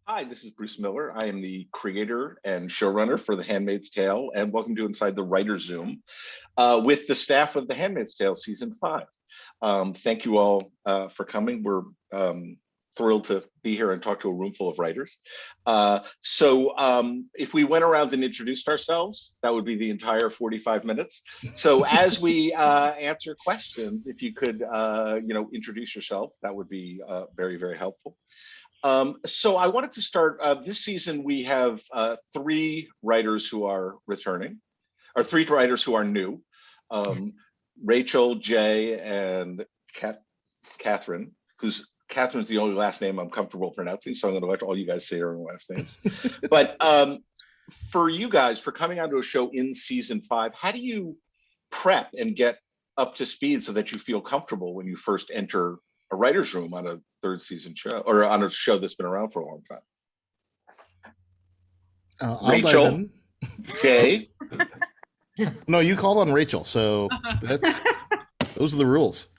Hi, this is Bruce Miller. I am the creator and showrunner for The Handmaid's Tale, and welcome to Inside the Writer's Zoom with the staff of The Handmaid's Tale Season 5. Thank you all for coming. We're thrilled to be here and talk to a room full of writers. If we went around and introduced ourselves, that would be the entire 45 minutes. So as we answer questions, if you could, introduce yourself, that would be very, very helpful. So I wanted to start, this season we have three writers who are returning, or three writers who are new. Rachel, Jay, and Katherine, Catherine's the only last name I'm comfortable pronouncing, so I'm going to let all you guys say their own last names. But for you guys, for coming onto a show in season 5, how do you prep and get up to speed so that you feel comfortable when you first enter a writer's room on a third season show, or on a show that's been around for a long time? Rachel, Jay. No, you called on Rachel, so those are the rules.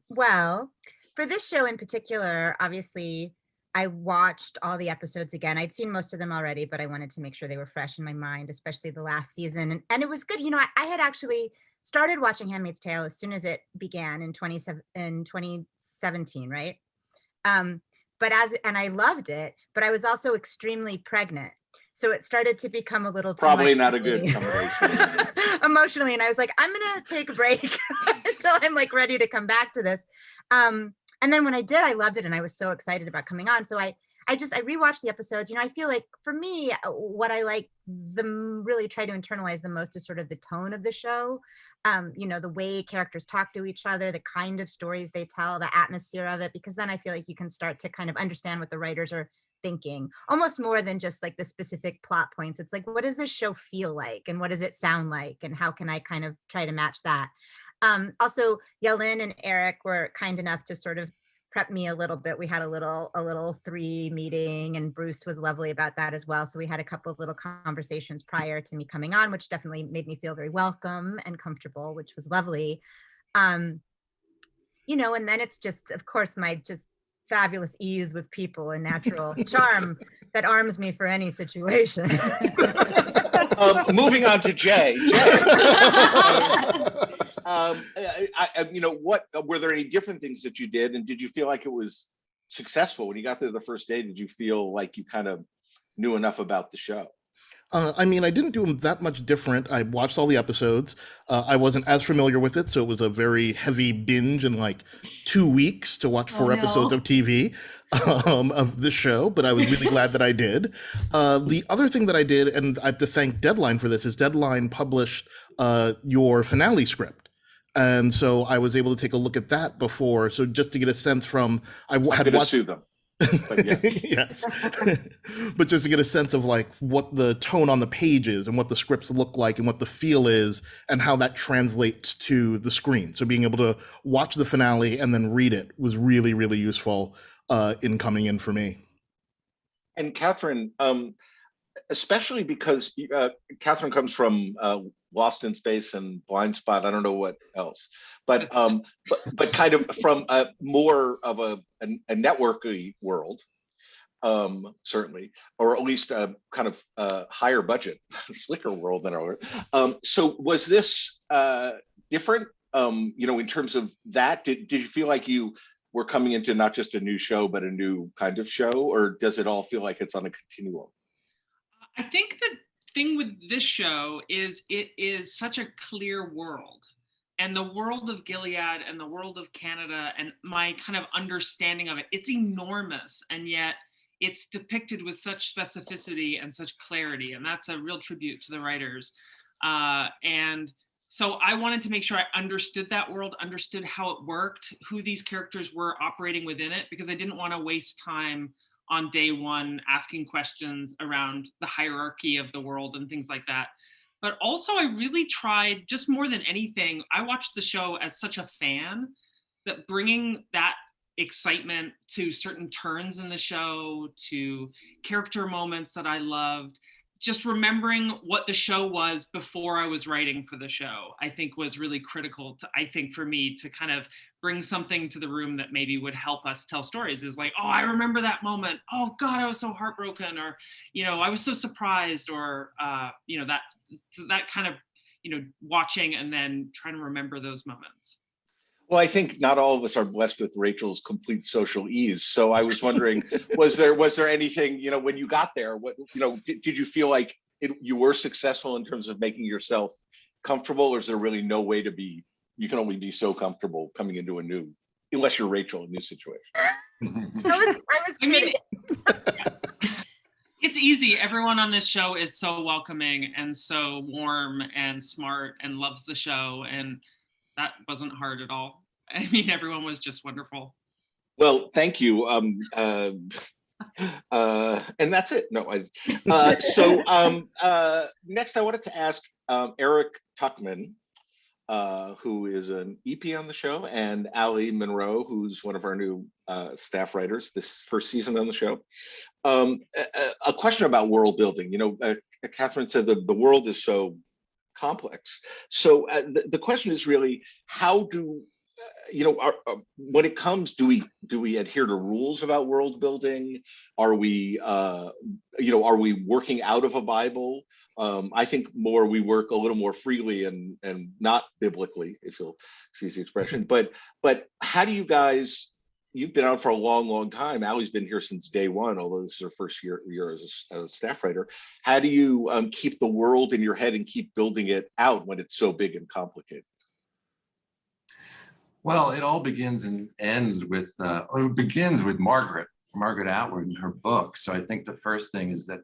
Well, for this show in particular, obviously, I watched all the episodes again. I'd seen most of them already, but I wanted to make sure they were fresh in my mind, especially the last season. And it was good. You know, I had actually started watching Handmaid's Tale as soon as it began in 2017, right? And I loved it, but I was also extremely pregnant. So it started to become a little too probably not a good combination emotionally. And I was like, I'm going to take a break until I'm like ready to come back to this. And then when I did, I loved it. And I was so excited about coming on. So I rewatched the episodes. You know, I feel like for me, what I like really try to internalize the most is sort of the tone of the show. You know, the way characters talk to each other, the kind of stories they tell, the atmosphere of it, because then I feel like you can start to kind of understand what the writers are thinking, almost more than just like the specific plot points. It's like, what does this show feel like? And what does it sound like? And how can I kind of try to match that? Also, Yahlin and Eric were kind enough to sort of prep me a little bit. We had a little 3 meeting, and Bruce was lovely about that as well. So we had a couple of little conversations prior to me coming on, which definitely made me feel very welcome and comfortable, which was lovely. You know, and then it's just, of course, my just fabulous ease with people and natural charm that arms me for any situation. Moving on to Jay. You know, what were there any different things that you did, and did you feel like it was successful when you got there the first day? Did you feel like you kind of knew enough about the show? I mean, I didn't do them that much different. I watched all the episodes. I wasn't as familiar with it, so it was a very heavy binge in like 2 weeks to watch 4 episodes of TV of the show, but I was really glad that I did. The other thing that I did, and I have to thank Deadline for this, is Deadline published your finale script. And so I was able to take a look at that before, so just to get a sense from... I'm going to sue them. But yeah. Yes. But just to get a sense of like what the tone on the page is and what the scripts look like and what the feel is and how that translates to the screen. So being able to watch the finale and then read it was really, really useful in coming in for me. And Katherine, especially because Katherine comes from Lost in Space and Blind Spot. I don't know what else, but kind of from more of a networky world, certainly, or at least a kind of higher budget, slicker world than ours. So was this different? You know, in terms of that, did you feel like you were coming into not just a new show, but a new kind of show, or does it all feel like it's on a continuum? I think the thing with this show is it is such a clear world, and the world of Gilead and the world of Canada and my kind of understanding of it, it's enormous, and yet it's depicted with such specificity and such clarity, and that's a real tribute to the writers. And so I wanted to make sure I understood that world, understood how it worked, who these characters were operating within it, because I didn't want to waste time on day one asking questions around the hierarchy of the world and things like that. But also I really tried, just more than anything, I watched the show as such a fan, that bringing that excitement to certain turns in the show, to character moments that I loved, just remembering what the show was before I was writing for the show, I think was really critical for me to kind of bring something to the room that maybe would help us tell stories. Is like, oh, I remember that moment. Oh God, I was so heartbroken, or, I was so surprised, or, that kind of, watching and then trying to remember those moments. Well, I think not all of us are blessed with Rachel's complete social ease. So I was wondering, was there anything, when you got there, did you feel like you were successful in terms of making yourself comfortable, or is there really no way to be? You can only be so comfortable coming into unless you're Rachel, a new situation. I was kidding. It's easy. Everyone on this show is so welcoming and so warm and smart and loves the show, and that wasn't hard at all. I mean, everyone was just wonderful. Well, thank you. And that's it. No, next I wanted to ask Eric Tuchman, who is an EP on the show, and Ali Monroe, who's one of our new staff writers this first season on the show. A question about world building. Katherine said the world is so complex. So the question is really, how do when it comes, do we adhere to rules about world building? Are we working out of a Bible? I think we work a little more freely and not biblically, if you'll excuse the expression. But how do you guys? You've been on for a long, long time. Allie's been here since day one, although this is her first year as a staff writer. How do you keep the world in your head and keep building it out when it's so big and complicated? Well, it all begins and ends with, it begins with Margaret Atwood and her book. So I think the first thing is that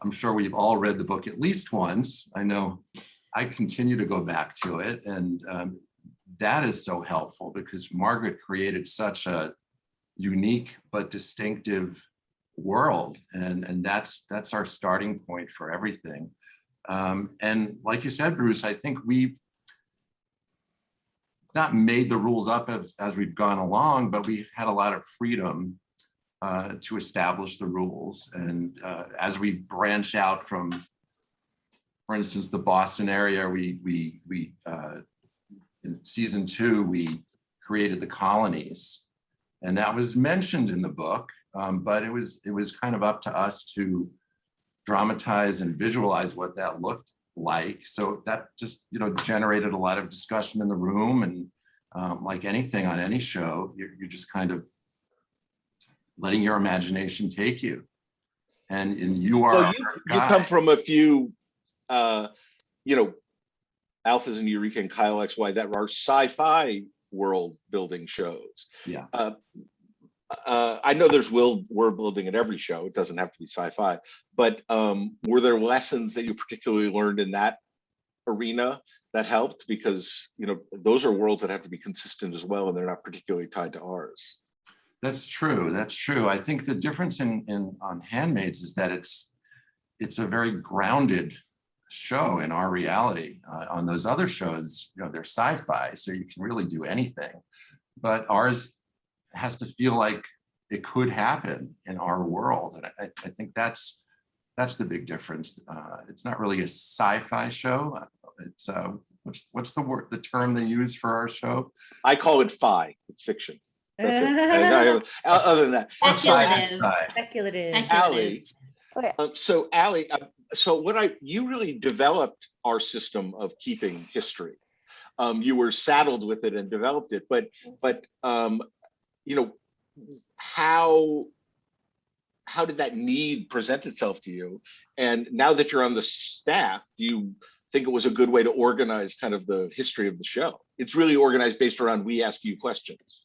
I'm sure we've all read the book at least once. I know I continue to go back to it, and that is so helpful because Margaret created such a unique but distinctive world, and that's our starting point for everything. And like you said, Bruce, I think we've not made the rules up as we've gone along, but we've had a lot of freedom to establish the rules. And as we branch out from, for instance, the Boston area, we in season 2, we created the colonies, and that was mentioned in the book, but it was kind of up to us to dramatize and visualize what that looked like. So that just generated a lot of discussion in the room, and like anything on any show, you're just kind of letting your imagination take you, and you are. Well, you come from a few, Alphas and Eureka and Kyle XY that are sci-fi world building shows. Yeah. I know there's world building in every show. It doesn't have to be sci-fi, but were there lessons that you particularly learned in that arena that helped? Because those are worlds that have to be consistent as well, and they're not particularly tied to ours. That's true. I think the difference on Handmaids is that it's a very grounded show in our reality. On those other shows, they're sci-fi, so you can really do anything. But ours has to feel like it could happen in our world, and I think that's the big difference. It's not really a sci-fi show. It's what's the term they use for our show? I call it fi. It's fiction. That's it. Other than that, Speculative. Ali. Okay. So Ali, you really developed our system of keeping history. You were saddled with it and developed it, but how did that need present itself to you? And now that you're on the staff, do you think it was a good way to organize kind of the history of the show? It's really organized based around we ask you questions.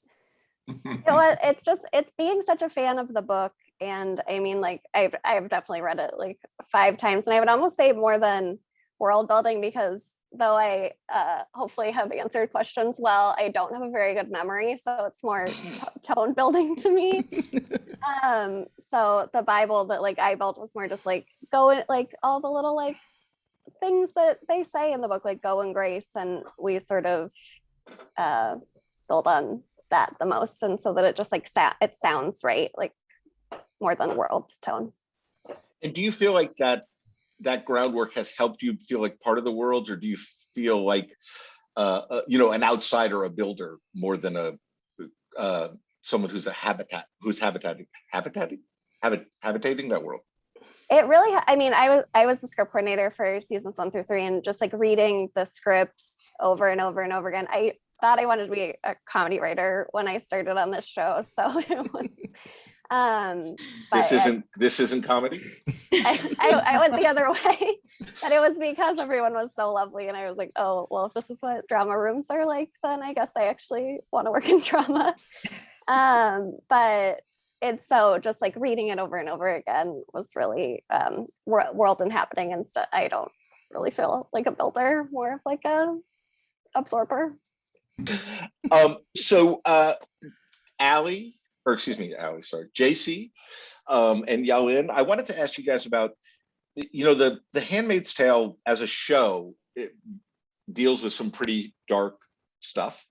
It's being such a fan of the book, and I mean, like I've definitely read it like 5 times, and I would almost say more than world building, because though I hopefully have answered questions well, I don't have a very good memory, so it's more tone building to me. So the Bible that like I built was more just like go like all the little like things that they say in the book, like go in grace, and we sort of build on that the most, and so that it just like it sounds right, like more than a world tone. And do you feel like that that groundwork has helped you feel like part of the world, or do you feel like an outsider, a builder, more than someone who's habitating that world? It really, I mean, I was the script coordinator for seasons 1 through 3, and just like reading the scripts over and over and over again, I thought I wanted to be a comedy writer when I started on this show. So it was, this isn't comedy. I went the other way, but it was because everyone was so lovely, and I was like, oh well, if this is what drama rooms are like, then I guess I actually want to work in drama. But it's so just like reading it over and over again was really world and happening, and stuff. I don't really feel like a builder, more of like a absorber. So Jacey and Yahlin, I wanted to ask you guys about, the Handmaid's Tale as a show. It deals with some pretty dark stuff.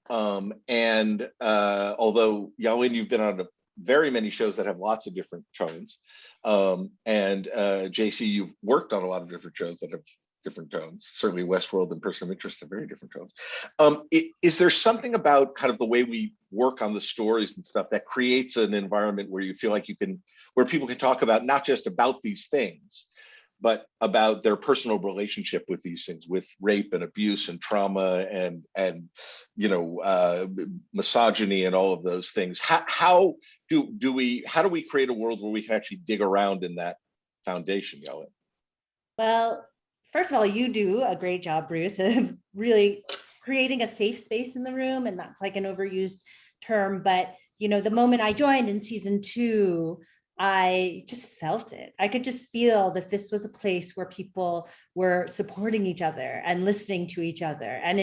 And although Yahlin, you've been on very many shows that have lots of different tones, and Jacey, you've worked on a lot of different shows that have different tones. Certainly Westworld and Person of Interest have very different tones. Is there something about kind of the way we work on the stories and stuff that creates an environment where you feel like where people can talk about not just about these things, but about their personal relationship with these things, with rape and abuse and trauma and misogyny and all of those things? How do we create a world where we can actually dig around in that foundation, Yahlin? Well, first of all, you do a great job, Bruce, of really creating a safe space in the room, and that's like an overused term. But the moment I joined in season 2, I just felt it. I could just feel that this was a place where people were supporting each other and listening to each other. And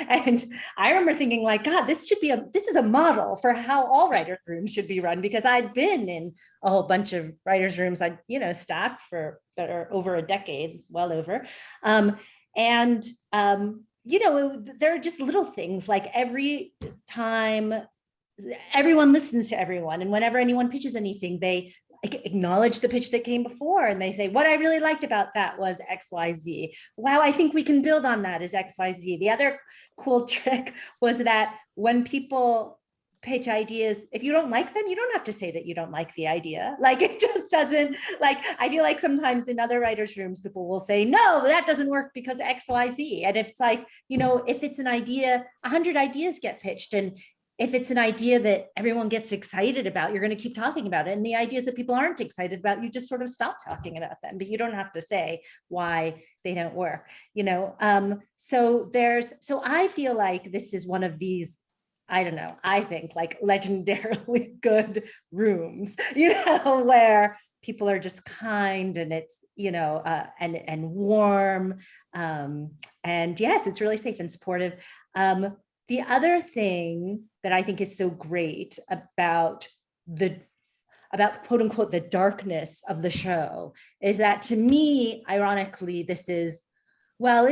and I remember thinking like, God, this is a model for how all writers' rooms should be run, because I'd been in a whole bunch of writers' rooms. I'd, staffed for over a decade, well over. There are just little things like every time everyone listens to everyone, and whenever anyone pitches anything, they acknowledge the pitch that came before, and they say, what I really liked about that was XYZ. Wow, I think we can build on that as XYZ. The other cool trick was that when people pitch ideas, if you don't like them, you don't have to say that you don't like the idea. Like, it just doesn't, like, I feel like sometimes in other writers' rooms, people will say, no, that doesn't work because XYZ. And if it's like, if it's an idea, 100 ideas get pitched, and if it's an idea that everyone gets excited about, you're going to keep talking about it. And the ideas that people aren't excited about, you just sort of stop talking about them, but you don't have to say why they don't work, So I feel like this is one of these, I think like legendarily good rooms, where people are just kind, and it's, and warm. And yes, it's really safe and supportive. The other thing that I think is so great about quote unquote the darkness of the show is that, to me, ironically, it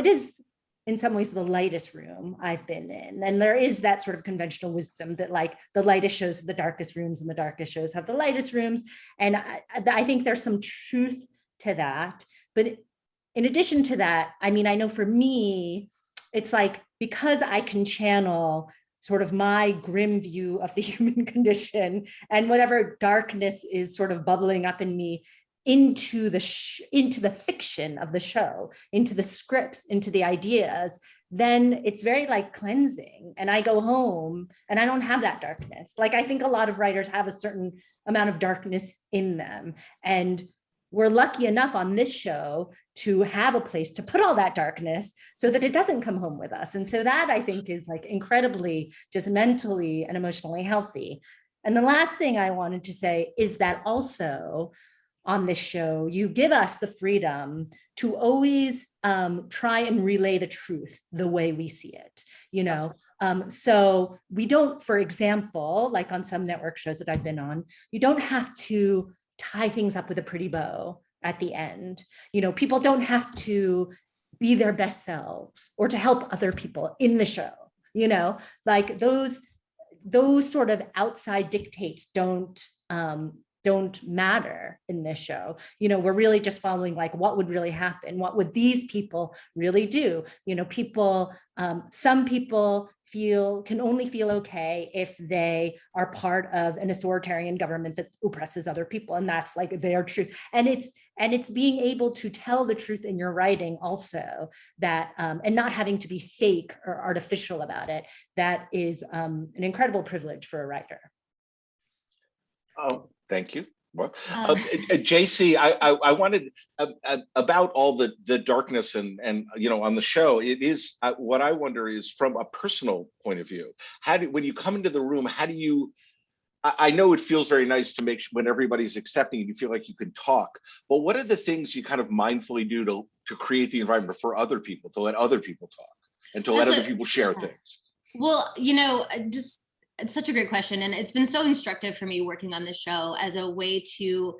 is in some ways the lightest room I've been in. And there is that sort of conventional wisdom that like the lightest shows have the darkest rooms and the darkest shows have the lightest rooms. And I think there's some truth to that. But in addition to that, I know for me, it's like, because I can channel sort of my grim view of the human condition and whatever darkness is sort of bubbling up in me into the fiction of the show, into the scripts, into the ideas, then it's very like cleansing. And I go home and I don't have that darkness. Like, I think a lot of writers have a certain amount of darkness in them, and we're lucky enough on this show to have a place to put all that darkness so that it doesn't come home with us. And so that, I think, is like incredibly just mentally and emotionally healthy. And the last thing I wanted to say is that also on this show, you give us the freedom to always try and relay the truth the way we see it, So we don't, for example, like on some network shows that I've been on, you don't have to tie things up with a pretty bow at the end. People don't have to be their best selves or to help other people in the show, like those sort of outside dictates don't don't matter in this show. You know, we're really just following like what would really happen, what would these people really do. You know, people, some people can only feel okay if they are part of an authoritarian government that oppresses other people, and that's like their truth. And it's being able to tell the truth in your writing also, that and not having to be fake or artificial about it. That is an incredible privilege for a writer. Oh, thank you. Well, Jacey, I wanted about all the darkness and you know, on the show. It is what I wonder is from a personal point of view. When you come into the room, how do you? I know it feels very nice to make when everybody's accepting and you feel like you can talk. But what are the things you kind of mindfully do to create the environment for other people, to let other people talk and to let other people share things? Well, you know, it's such a great question. And it's been so instructive for me working on the show as a way to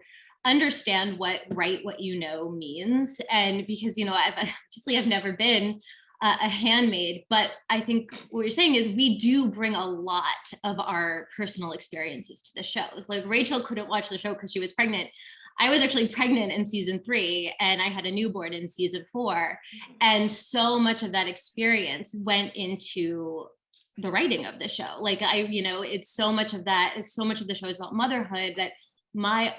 understand what write what you know means. And because, you know, I've never been a handmaid, but I think what you're saying is we do bring a lot of our personal experiences to the shows. Like Rachel couldn't watch the show because she was pregnant. I was actually pregnant in season 3 and I had a newborn in season 4. And so much of that experience went into the writing of the show. Like it's so much of the show is about motherhood that my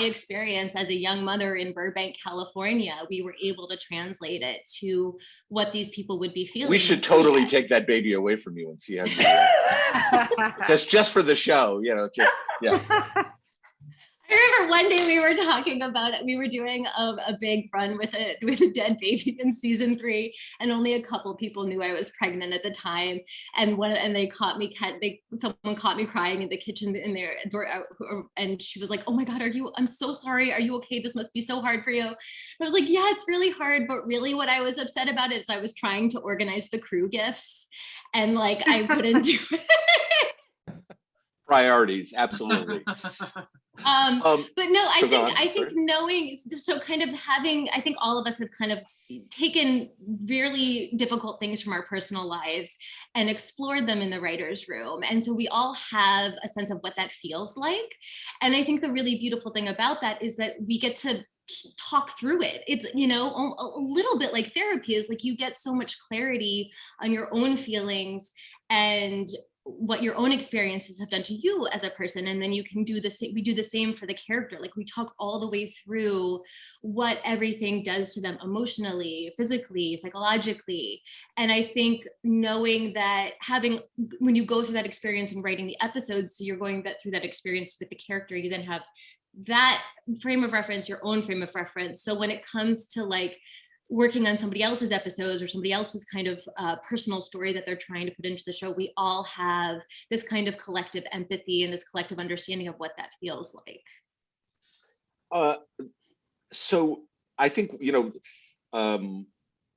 experience as a young mother in Burbank, California, we were able to translate it to what these people would be feeling. We should totally take that baby away from you and see how you just for the show, you know, just yeah. I remember one day we were talking about it. We were doing a big run with a dead baby in season 3, and only a couple people knew I was pregnant at the time. And they caught me. Someone caught me crying in the kitchen in their door, and she was like, "Oh my God, I'm so sorry. Are you okay? This must be so hard for you." And I was like, "Yeah, it's really hard." But really, what I was upset about is I was trying to organize the crew gifts, and like I couldn't do it. Priorities, absolutely. But no, I think knowing, so kind of having, I think all of us have kind of taken really difficult things from our personal lives and explored them in the writer's room. And so we all have a sense of what that feels like. And I think the really beautiful thing about that is that we get to talk through it. It's, you know, a little bit like therapy is like you get so much clarity on your own feelings and what your own experiences have done to you as a person. And then you can do the same. We do the same for the character. Like we talk all the way through what everything does to them emotionally, physically, psychologically. And I think knowing that when you go through that experience and writing the episodes, so you're going through that experience with the character, you then have that frame of reference, your own frame of reference. So when it comes to like working on somebody else's episodes or somebody else's kind of personal story that they're trying to put into the show, we all have this kind of collective empathy and this collective understanding of what that feels like. So I think, you know,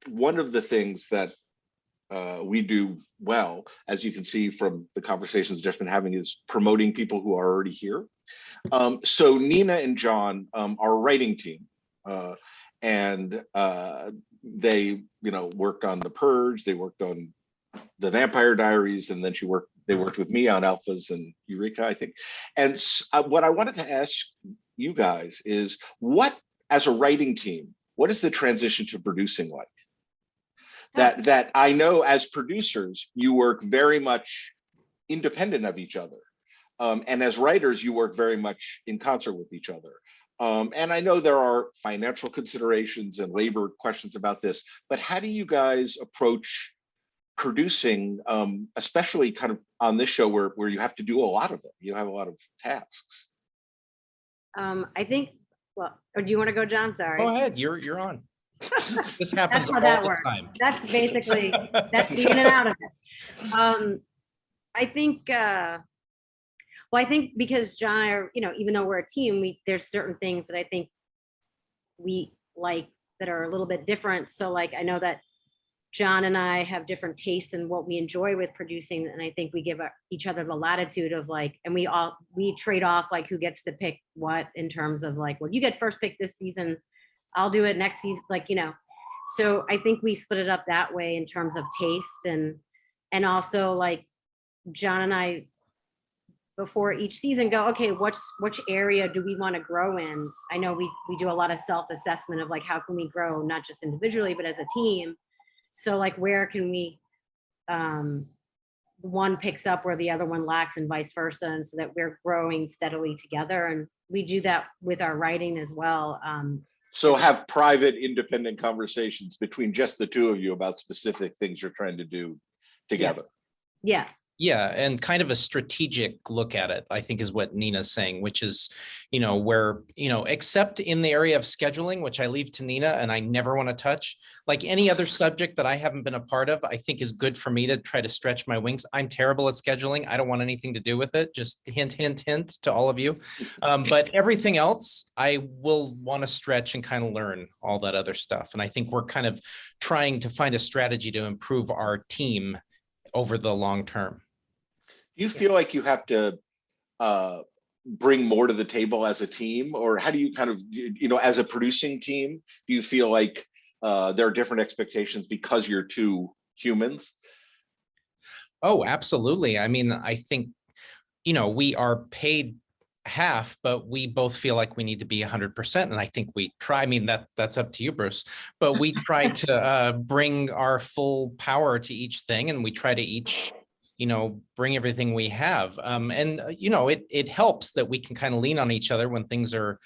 one of the things that we do well, as you can see from the conversations Jeff's been having, is promoting people who are already here. So Nina and John are a writing team. And they, you know, worked on The Purge, they worked on The Vampire Diaries, and then they worked with me on Alphas and Eureka, I think. And what I wanted to ask you guys is, what, as a writing team, what is the transition to producing like? That I know as producers, you work very much independent of each other. And as writers, you work very much in concert with each other. And I know there are financial considerations and labor questions about this, but how do you guys approach producing, especially kind of on this show where you have to do a lot of it? You have a lot of tasks. I think, well, or do you want to go, John? Sorry. Go ahead, you're on. This happens That's how all that the works. time. That's basically, that's the in and out of it. I think, well, I think because John and I are, you know, even though we're a team, there's certain things that I think we like that are a little bit different. So like, I know that John and I have different tastes in what we enjoy with producing. And I think we give each other the latitude of like, and we trade off like who gets to pick what in terms of like, well, you get first pick this season, I'll do it next season, like, you know. So I think we split it up that way in terms of taste and also like John and I before each season go, okay, which area do we want to grow in? I know we do a lot of self-assessment of like, how can we grow, not just individually, but as a team. So like, where can we, one picks up where the other one lacks and vice versa. And so that we're growing steadily together. And we do that with our writing as well. So have private, independent conversations between just the two of you about specific things you're trying to do together. Yeah. Yeah, and kind of a strategic look at it, I think, is what Nina's saying, which is, where, except in the area of scheduling, which I leave to Nina and I never want to touch, like any other subject that I haven't been a part of, I think is good for me to try to stretch my wings. I'm terrible at scheduling. I don't want anything to do with it. Just hint, hint, hint to all of you. But everything else, I will want to stretch and kind of learn all that other stuff. And I think we're kind of trying to find a strategy to improve our team over the long term. Do you feel like you have to bring more to the table as a team, or how do you kind of, as a producing team, do you feel like there are different expectations because you're two humans? Oh, absolutely. I mean, I think, we are paid half, but we both feel like we need to be 100%. And I think we try, I mean, that's up to you, Bruce, but we try to bring our full power to each thing, and we try to each, bring everything we have. It helps that we can kind of lean on each other when things are,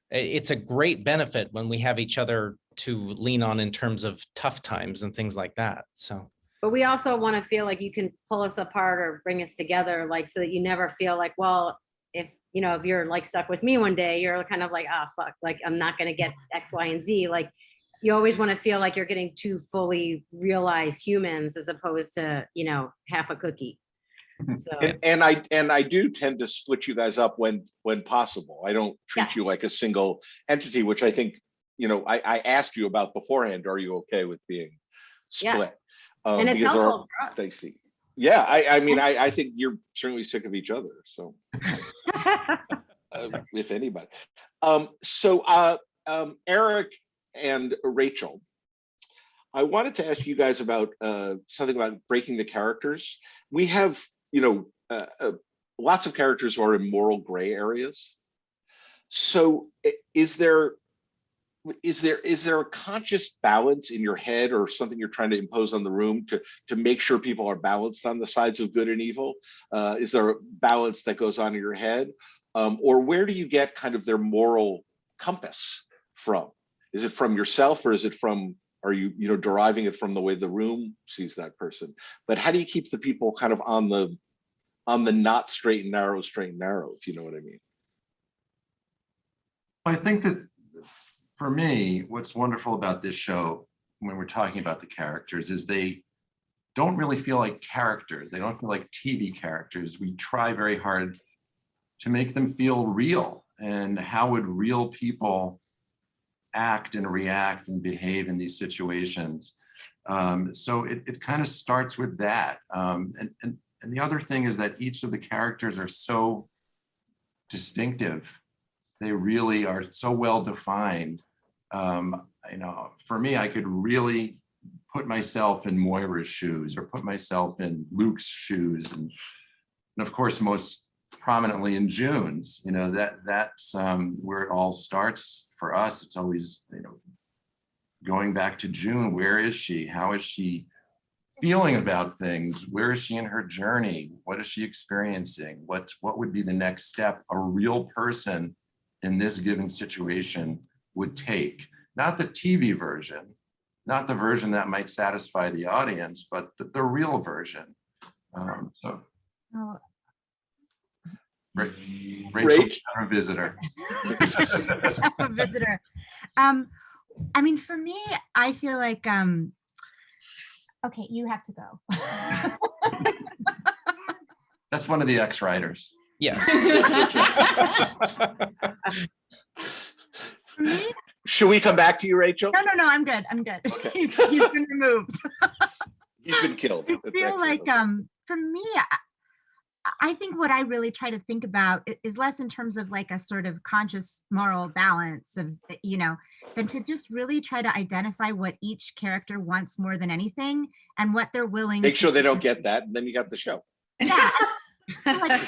it's a great benefit when we have each other to lean on in terms of tough times and things like that. So. But we also want to feel like you can pull us apart or bring us together, like, so that you never feel like, well, if you're like stuck with me one day, you're kind of like, oh, fuck, like, I'm not going to get X, Y, and Z. Like, you always want to feel like you're getting two fully realized humans as opposed to, half a cookie. So. And I do tend to split you guys up when possible. I don't treat you like a single entity, which I think, I asked you about beforehand. Are you okay with being split? Yeah. And it's helpful for us. Stacy. Yeah, I mean, I think you're certainly sick of each other. So, if anybody. Eric and Rachel, I wanted to ask you guys about something about breaking the characters. We have, lots of characters who are in moral gray areas. So, is there a conscious balance in your head, or something you're trying to impose on the room to make sure people are balanced on the sides of good and evil? Is there a balance that goes on in your head? Or where do you get kind of their moral compass from? Is it from yourself, or is it from, are you, deriving it from the way the room sees that person? But how do you keep the people kind of on the not straight and narrow, if you know what I mean? I think that for me, what's wonderful about this show, when we're talking about the characters, is they don't really feel like characters. They don't feel like TV characters. We try very hard to make them feel real. And how would real people act and react and behave in these situations? So it kind of starts with that. And the other thing is that each of the characters are so distinctive. They really are so well defined. For me, I could really put myself in Moira's shoes, or put myself in Luke's shoes, and of course, most prominently in June's. That's where it all starts for us. It's always, going back to June. Where is she? How is she feeling about things? Where is she in her journey? What is she experiencing? What would be the next step a real person in this given situation would take? Not the TV version, not the version that might satisfy the audience, but the real version. Rachel, our visitor. A visitor. I mean, for me, I feel like, okay, you have to go. That's one of the ex-writers. Yes. For me, should we come back to you, Rachel? No, I'm good. Okay. He's been removed. He's been killed. I feel like, for me, I think what I really try to think about is less in terms of like a sort of conscious moral balance of, than to just really try to identify what each character wants more than anything, and what they're willing Make sure they don't get that, and then you got the show. Yeah. Like,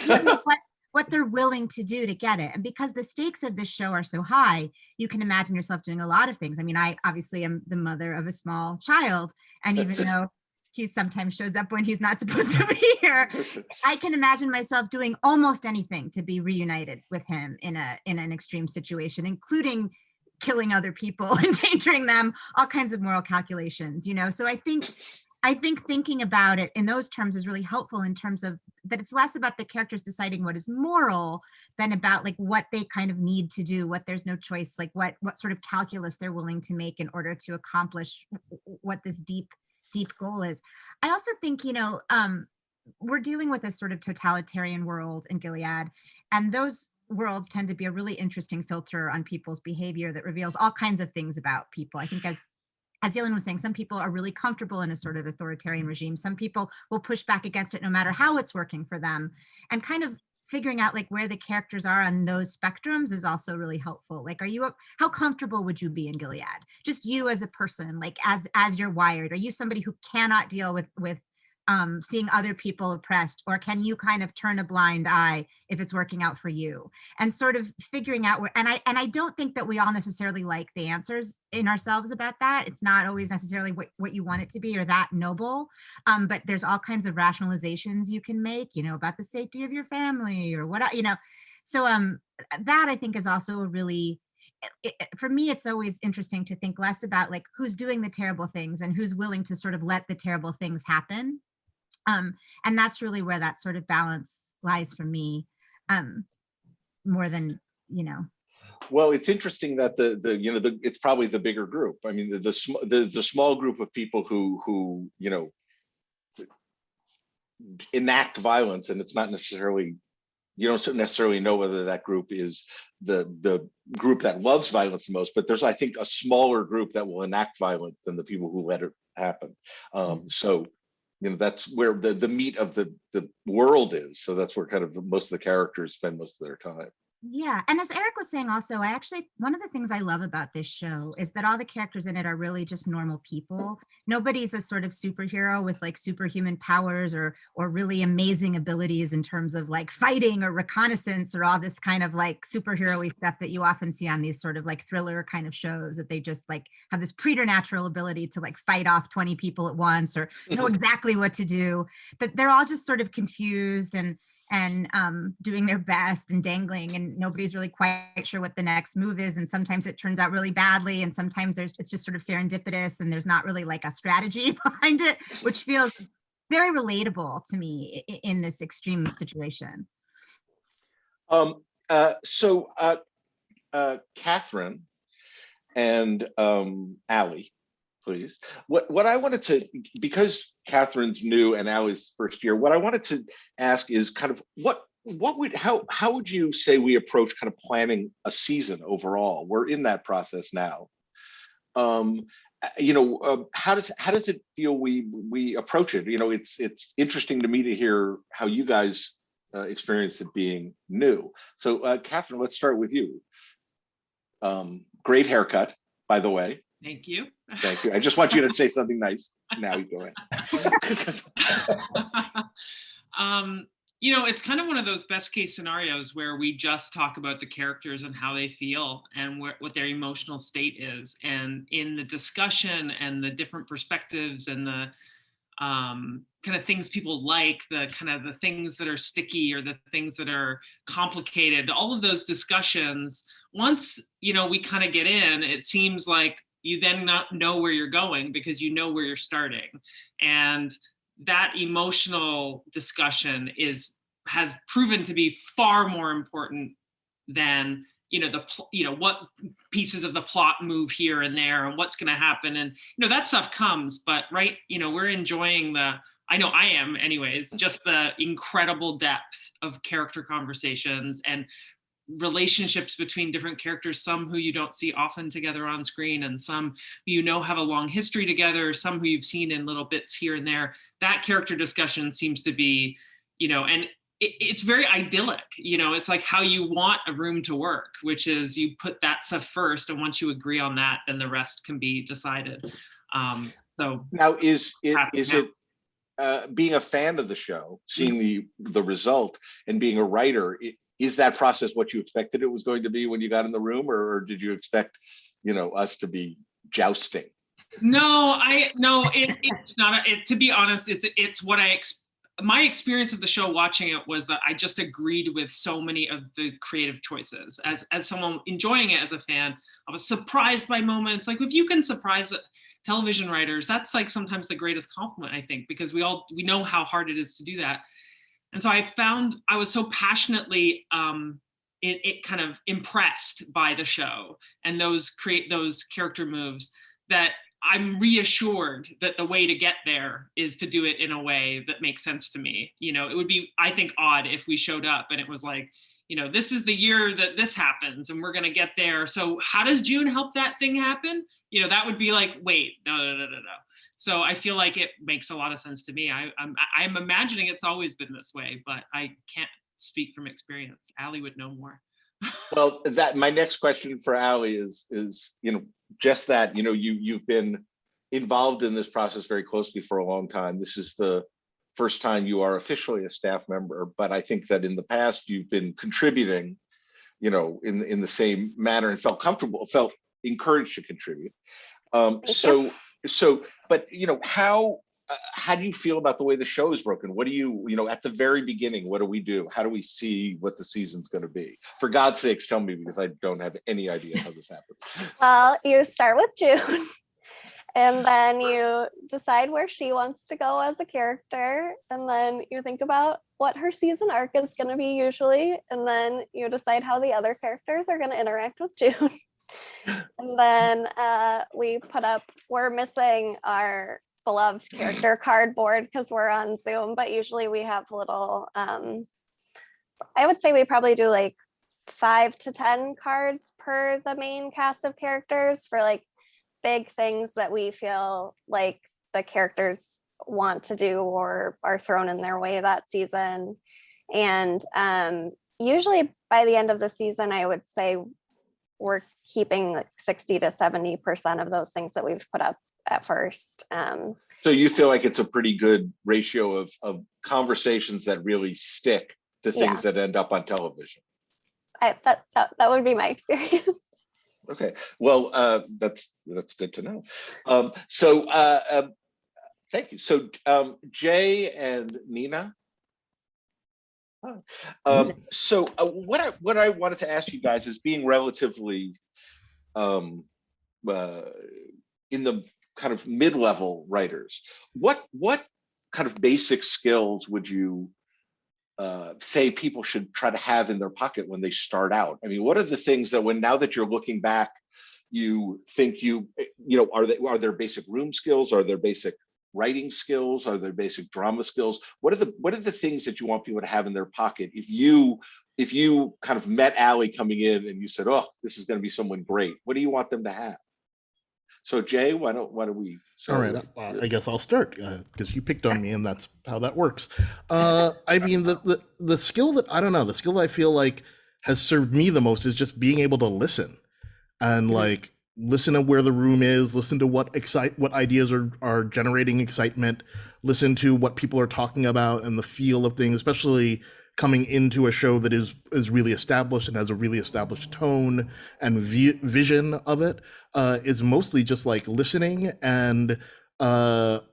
what they're willing to do to get it. And because the stakes of this show are so high, you can imagine yourself doing a lot of things. I mean, I obviously am the mother of a small child, and even though he sometimes shows up when he's not supposed to be here, I can imagine myself doing almost anything to be reunited with him in an extreme situation, including killing other people, endangering them, all kinds of moral calculations, So I think thinking about it in those terms is really helpful, in terms of that it's less about the characters deciding what is moral than about like what they kind of need to do, what there's no choice, like what sort of calculus they're willing to make in order to accomplish what this deep goal is. I also think, we're dealing with this sort of totalitarian world in Gilead, and those worlds tend to be a really interesting filter on people's behavior that reveals all kinds of things about people. I think as Yahlin was saying, some people are really comfortable in a sort of authoritarian regime. Some people will push back against it no matter how it's working for them. And kind of figuring out like where the characters are on those spectrums is also really helpful. Like, how comfortable would you be in Gilead? Just you as a person, like as you're wired. Are you somebody who cannot deal with seeing other people oppressed, or can you kind of turn a blind eye if it's working out for you? And sort of figuring out where, and I don't think that we all necessarily like the answers in ourselves about that. It's not always necessarily what you want it to be or that noble, but there's all kinds of rationalizations you can make, about the safety of your family or what, So that I think is also a really, for me, it's always interesting to think less about like who's doing the terrible things and who's willing to sort of let the terrible things happen. And that's really where that sort of balance lies for me, more than, Well, it's interesting that it's probably the bigger group. I mean, the small group of people who enact violence, and it's not necessarily, you don't necessarily know whether that group is the group that loves violence the most, but there's, I think, a smaller group that will enact violence than the people who let it happen. So, that's where the meat of the world is. So that's where kind of most of the characters spend most of their time. Yeah. And as Eric was saying also, one of the things I love about this show is that all the characters in it are really just normal people. Nobody's a sort of superhero with like superhuman powers or really amazing abilities in terms of like fighting or reconnaissance or all this kind of like superhero-y stuff that you often see on these sort of like thriller kind of shows, that they just like have this preternatural ability to like fight off 20 people at once or know exactly what to do. That they're all just sort of confused and doing their best and dangling, and nobody's really quite sure what the next move is. And sometimes it turns out really badly, and sometimes it's just sort of serendipitous, and there's not really like a strategy behind it, which feels very relatable to me in this extreme situation. So Katherine and Allie, please. What I wanted to, because Katherine's new and Allie's first year, what I wanted to ask is kind of how would you say we approach kind of planning a season overall? We're in that process now. How does it feel we approach it? It's interesting to me to hear how you guys experience it being new. So Katherine, let's start with you. Great haircut, by the way. Thank you. Thank you. I just want you to say something nice. Now you go ahead. It's kind of one of those best case scenarios where we just talk about the characters and how they feel and what their emotional state is. And in the discussion and the different perspectives and the kind of things people like, the kind of the things that are sticky or the things that are complicated, all of those discussions, once, we kind of get in, it seems like you then not know where you're going because you know where you're starting. And that emotional discussion has proven to be far more important than what pieces of the plot move here and there and what's going to happen, and that stuff comes, but we're enjoying I know I am anyways, just the incredible depth of character conversations and relationships between different characters, some who you don't see often together on screen and some who have a long history together, some who you've seen in little bits here and there. That character discussion seems to be, and it's very idyllic. It's like how you want a room to work, which is you put that stuff first, and once you agree on that, then the rest can be decided. So now is it being a fan of the show, seeing the result, and being a writer, is that process what you expected it was going to be when you got in the room, or did you expect, us to be jousting? No, it's not. To be honest, it's what my experience of the show watching it was that I just agreed with so many of the creative choices. As someone enjoying it as a fan, I was surprised by moments. Like, if you can surprise television writers, that's like sometimes the greatest compliment, I think, because we know how hard it is to do that. And so I found I was so passionately it kind of impressed by the show and those character moves that I'm reassured that the way to get there is to do it in a way that makes sense to me. It would be, I think, odd if we showed up and it was like, this is the year that this happens and we're going to get there. So how does June help that thing happen? That would be like, wait, no. So I feel like it makes a lot of sense to me. I'm imagining it's always been this way, but I can't speak from experience. Allie would know more. Well, my next question for Allie is just that, you've been involved in this process very closely for a long time. This is the first time you are officially a staff member, but I think that in the past you've been contributing, in the same manner and felt encouraged to contribute. But how do you feel about the way the show is broken? What do you at the very beginning, what do we do? How do we see what the season's going to be? For God's sakes, tell me, because I don't have any idea how this happens. Well, you start with June, and then you decide where she wants to go as a character, and then you think about what her season arc is going to be usually, and then you decide how the other characters are going to interact with June. And then we're missing our beloved character cardboard because we're on Zoom, but usually we have little, I would say we probably do like 5 to 10 cards per the main cast of characters for like big things that we feel like the characters want to do or are thrown in their way that season. And usually by the end of the season, I would say we're keeping like 60 to 70% of those things that we've put up at first. So you feel like it's a pretty good ratio of conversations that really stick to things that end up on television? That would be my experience. Okay, well, that's good to know. Thank you. So Jay and Nina. So what I wanted to ask you guys is, being relatively in the kind of mid-level writers, what kind of basic skills would you say people should try to have in their pocket when they start out? I mean, what are the things that now that you're looking back, you think are there basic room skills? Are there basic writing skills? Are there basic drama skills? What are the things that you want people to have in their pocket if you kind of met Allie coming in and you said, oh, this is going to be someone great? What do you want them to have? So Jay, why don't we start? All right, I guess I'll start because you picked on me, and that's how that works. I mean, the skill that the skill that I feel like has served me the most is just being able to listen and like listen to where the room is, listen to what ideas are generating excitement, listen to what people are talking about and the feel of things, especially coming into a show that is really established and has a really established tone and vision of it, is mostly just like listening and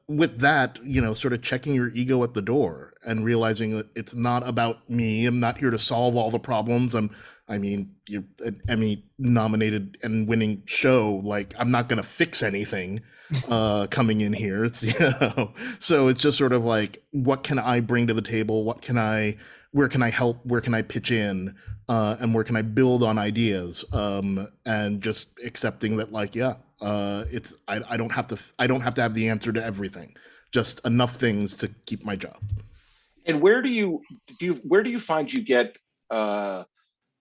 with that, sort of checking your ego at the door and realizing that it's not about me. I'm not here to solve all the problems. You're an Emmy nominated and winning show. Like, I'm not going to fix anything coming in here. It's, so it's just sort of like, what can I bring to the table? Where can I help? Where can I pitch in? And where can I build on ideas? And just accepting that, like, I don't have to have the answer to everything. Just enough things to keep my job. And where do you find you get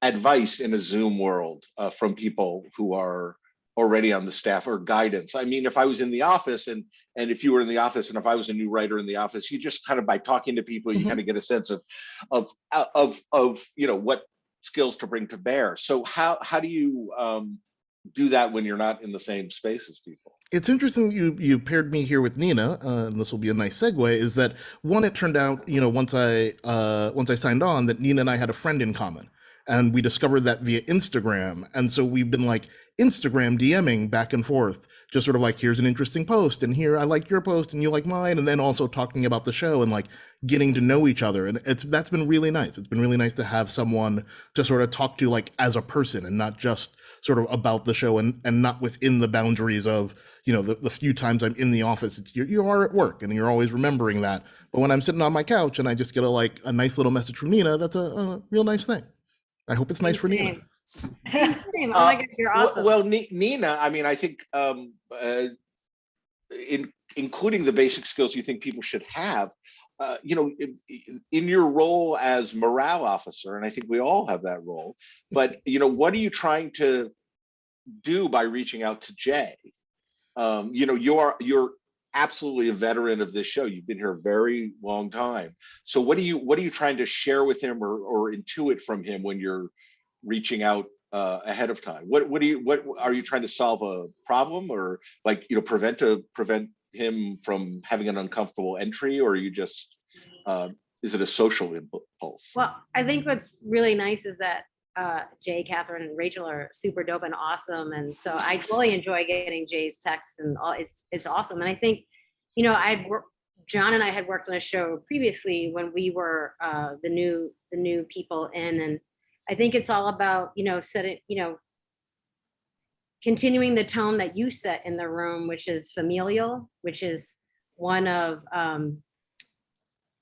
advice in a Zoom world from people who are already on the staff, or guidance? I mean, if I was in the office and if you were in the office, and if I was a new writer in the office, you just kind of, by talking to people, you kind of get a sense of what skills to bring to bear. So how do you do that when you're not in the same space as people. It's interesting you paired me here with Nina, and this will be a nice segue. Is that one? It turned out, once I signed on, that Nina and I had a friend in common, and we discovered that via Instagram, and so we've been like Instagram DMing back and forth, just sort of like, here's an interesting post, and here I like your post and you like mine, and then also talking about the show and like getting to know each other, and that's been really nice. It's been really nice to have someone to sort of talk to like as a person and not just sort of about the show and not within the boundaries of the few times I'm in the office. It's you are at work and you're always remembering that. But when I'm sitting on my couch and I just get a nice little message from Nina, that's a real nice thing. I hope it's nice for Nina. Same. Oh my God, you're awesome. Well, Nina, I mean, I think including the basic skills you think people should have, in your role as morale officer, and I think we all have that role, but what are you trying to do by reaching out to Jay? You're absolutely a veteran of this show. You've been here a very long time. So what are you trying to share with him or intuit from him when you're reaching out ahead of time? What are you trying to solve a problem, or like prevent him from having an uncomfortable entry, or are you just is it a social impulse? Well, I think what's really nice is that Jay, Katherine, and Rachel are super dope and awesome, and so I totally enjoy getting Jay's texts and all. It's awesome, and I think John and I had worked on a show previously when we were the new people in, and I think it's all about setting continuing the tone that you set in the room, which is familial, which is one of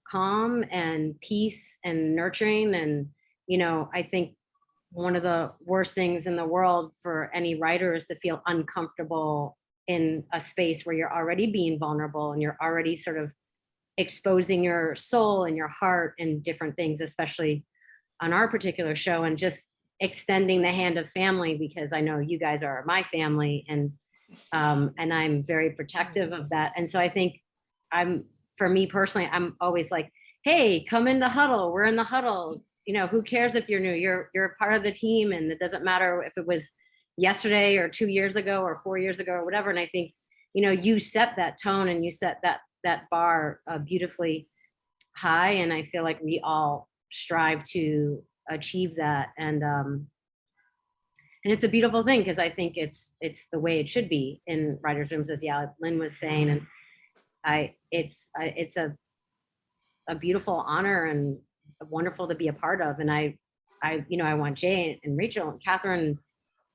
calm and peace and nurturing. And I think one of the worst things in the world for any writer is to feel uncomfortable in a space where you're already being vulnerable and you're already sort of exposing your soul and your heart and different things, especially on our particular show, and just extending the hand of family, because I know you guys are my family, and I'm very protective of that. And so I think for me personally, I'm always like, hey, come in the huddle. We're in the huddle. Who cares if you're new? You're a part of the team, and it doesn't matter if it was yesterday or 2 years ago or 4 years ago or whatever. And I think, you set that tone and you set that bar beautifully high. And I feel like we all strive to achieve that. And it's a beautiful thing, because I think it's the way it should be in writers' rooms, as Yahlin was saying. And it's a beautiful honor and wonderful to be a part of. And I want Jay and Rachel and Katherine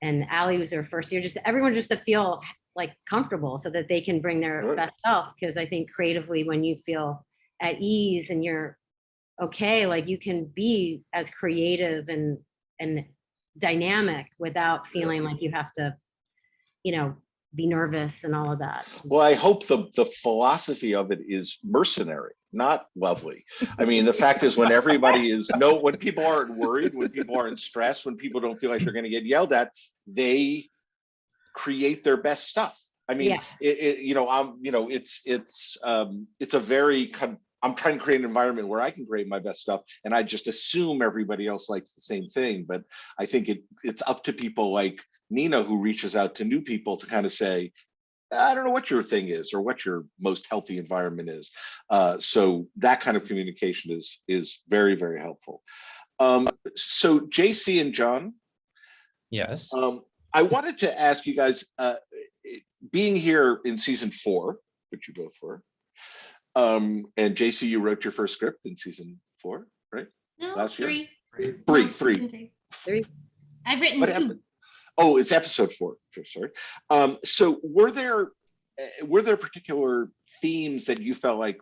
and Allie, who's their first year, just everyone just to feel like comfortable so that they can bring their best self. Because I think creatively, when you feel at ease and you're okay, like you can be as creative and dynamic without feeling like you have to, be nervous and all of that. Well, I hope the philosophy of it is mercenary, not lovely. I mean, the fact is, when everybody when people aren't worried, when people aren't stressed, when people don't feel like they're going to get yelled at, they create their best stuff. I mean, it's a very I'm trying to create an environment where I can create my best stuff, and I just assume everybody else likes the same thing. But I think it's up to people like Nina, who reaches out to new people to kind of say, I don't know what your thing is or what your most healthy environment is. So that kind of communication is very, very helpful. So Jacey and John. Yes. I wanted to ask you guys, being here in season 4, which you both were, and Jacey, you wrote your first script in season 4, right? No, last year? 3. Three. I've written 2. Oh, it's episode 4. Sorry. So were there particular themes that you felt like